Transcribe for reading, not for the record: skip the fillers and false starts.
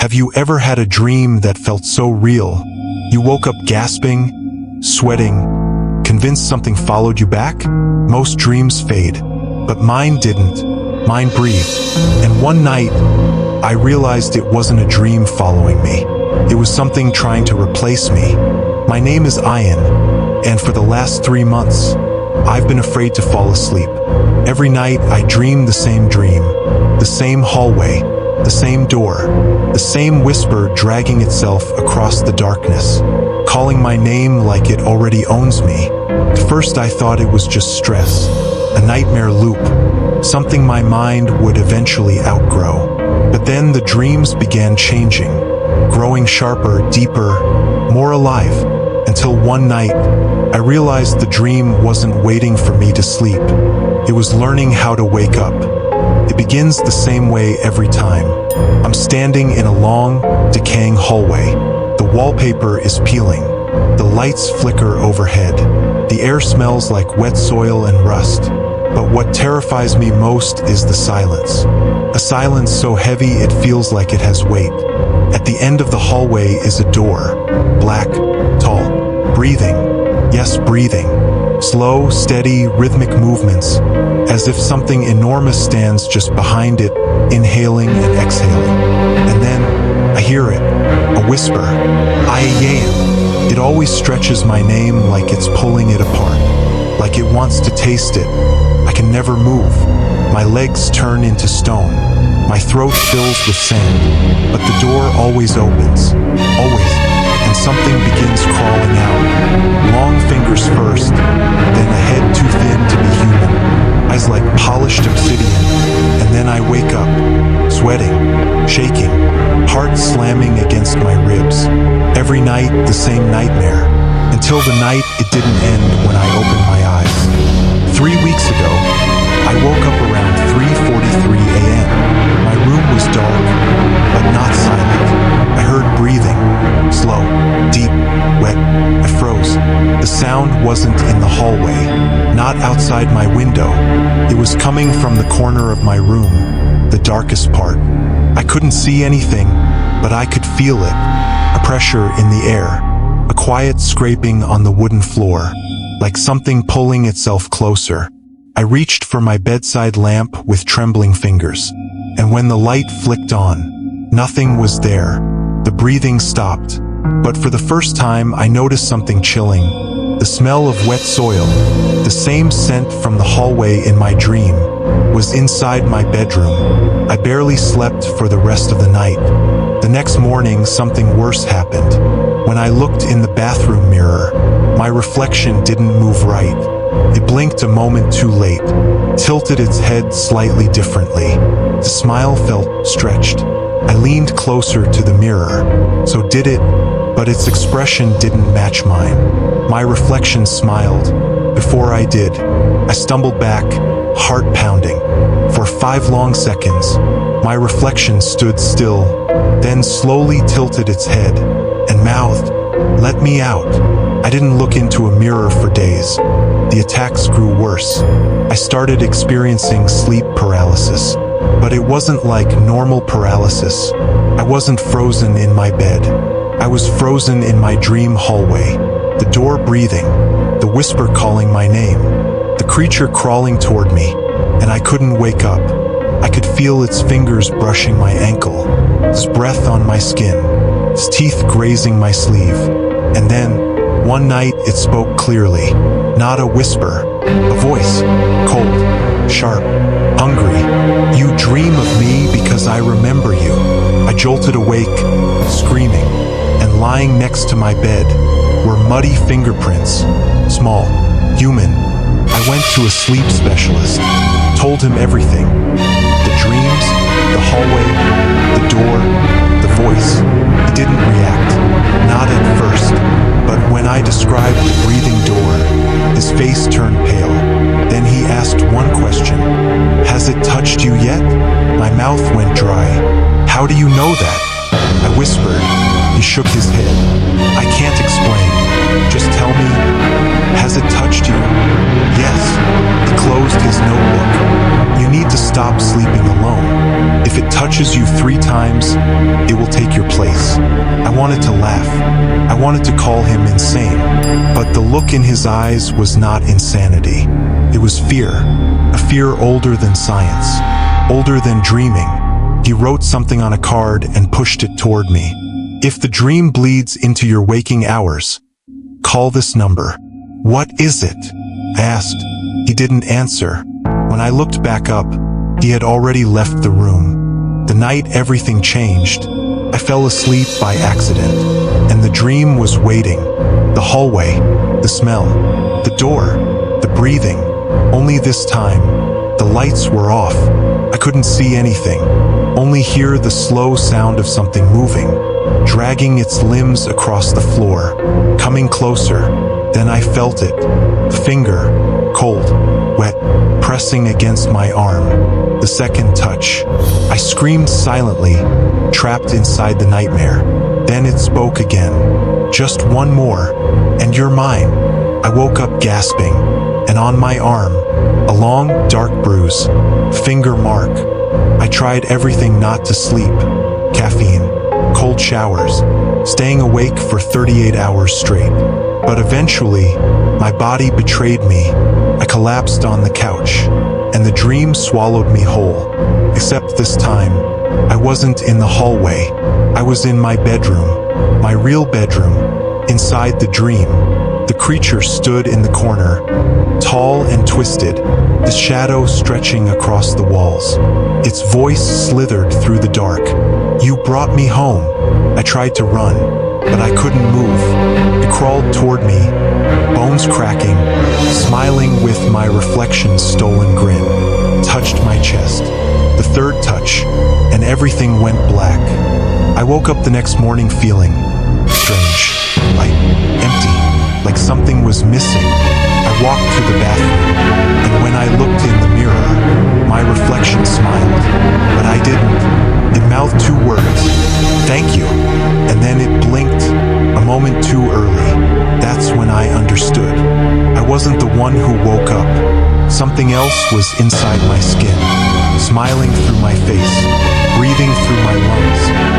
Have you ever had a dream that felt so real? You woke up gasping, sweating, convinced something followed you back? Most dreams fade, but mine didn't. Mine breathed. And one night, I realized it wasn't a dream following me. It was something trying to replace me. My name is Ian, and for the last 3 months, I've been afraid to fall asleep. Every night I dream the same dream, the same hallway, the same door, the same whisper dragging itself across the darkness, calling my name like it already owns me. At first I thought it was just stress, a nightmare loop, something my mind would eventually outgrow. But then the dreams began changing, growing sharper, deeper, more alive, until one night I realized the dream wasn't waiting for me to sleep. It was learning how to wake up. It begins the same way every time. I'm standing in a long, decaying hallway. The wallpaper is peeling. The lights flicker overhead. The air smells like wet soil and rust. But what terrifies me most is the silence. A silence so heavy it feels like it has weight. At the end of the hallway is a door. Black, tall, breathing. Yes, breathing. Slow, steady, rhythmic movements, as if something enormous stands just behind it, inhaling and exhaling. And then, I hear it, a whisper, Ian. It always stretches my name like it's pulling it apart, like it wants to taste it. I can never move. My legs turn into stone. My throat fills with sand. But the door always opens, always, and something begins crawling out. Long fingers first, then a head too thin to be human, eyes like polished obsidian, and then I wake up, sweating, shaking, heart slamming against my ribs. Every night, the same nightmare, until the night it didn't end when I opened my eyes. 3 weeks ago, I woke up around 3:43 a.m. My room was dark, but not silent. I heard breathing, slow, deep, wet. I froze. The sound wasn't in the hallway, not outside my window. It was coming from the corner of my room, the darkest part. I couldn't see anything, but I could feel it, a pressure in the air, a quiet scraping on the wooden floor, like something pulling itself closer. I reached for my bedside lamp with trembling fingers, and when the light flicked on, nothing was there. The breathing stopped, but for the first time I noticed something chilling. The smell of wet soil, the same scent from the hallway in my dream, was inside my bedroom. I barely slept for the rest of the night. The next morning, something worse happened. When I looked in the bathroom mirror, my reflection didn't move right. It blinked a moment too late, tilted its head slightly differently. The smile felt stretched. I leaned closer to the mirror. So did it, but its expression didn't match mine. My reflection smiled. Before I did, I stumbled back, heart pounding. For 5 long seconds, my reflection stood still, then slowly tilted its head and mouthed, "Let me out." I didn't look into a mirror for days. The attacks grew worse. I started experiencing sleep paralysis, but it wasn't like normal paralysis. I wasn't frozen in my bed. I was frozen in my dream hallway, the door breathing, the whisper calling my name, the creature crawling toward me, and I couldn't wake up. I could feel its fingers brushing my ankle, its breath on my skin, its teeth grazing my sleeve. And then, one night it spoke clearly, not a whisper, a voice, cold, sharp, hungry. "You dream of me because I remember you." I jolted awake, screaming, and lying next to my bed were muddy fingerprints, small, human. I went to a sleep specialist, told him everything. The dreams, the hallway, the door, the voice. He didn't react, not at first, but when I described the breathing door, his face turned pale. Then he asked one question, "Has it touched you yet?" My mouth went dry. "How do you know that?" I whispered. He shook his head. "I can't explain. Just tell me, has it touched you?" "Yes." He closed his notebook. "You need to stop sleeping alone. If it touches you 3 times, it will take your wanted to laugh. I wanted to call him insane. But the look in his eyes was not insanity. It was fear. A fear older than science. Older than dreaming. He wrote something on a card and pushed it toward me. If the dream bleeds into your waking hours, call this number. What is it? I asked. He didn't answer. When I looked back up, he had already left the room. The night everything changed. I fell asleep by accident, and the dream was waiting. The hallway, the smell, the door, the breathing. Only this time, the lights were off. I couldn't see anything, only hear the slow sound of something moving, dragging its limbs across the floor, coming closer. Then I felt it, the finger, cold, wet, pressing against my arm. The second touch. I screamed silently, trapped inside the nightmare. Then it spoke again. Just one more, and you're mine. I woke up gasping, and on my arm, a long, dark bruise, finger mark. I tried everything not to sleep. Caffeine, cold showers, staying awake for 38 hours straight. But eventually, my body betrayed me. I collapsed on the couch, and the dream swallowed me whole. Except this time, I wasn't in the hallway. I was in my bedroom, my real bedroom, inside the dream. The creature stood in the corner, tall and twisted, the shadow stretching across the walls. Its voice slithered through the dark. You brought me home. I tried to run, but I couldn't move. It crawled toward me, bones cracking, smiling with my reflection's stolen grin. Touched my chest. The third touch, and everything went black. I woke up the next morning feeling strange, light, empty, like something was missing. I walked to the bathroom, and when I looked in the mirror, my reflection smiled. But I didn't. It mouthed two words, "Thank you," and then it blinked, a moment too early. That's when I understood. I wasn't the one who woke up. Something else was inside my skin, smiling through my face, breathing through my lungs.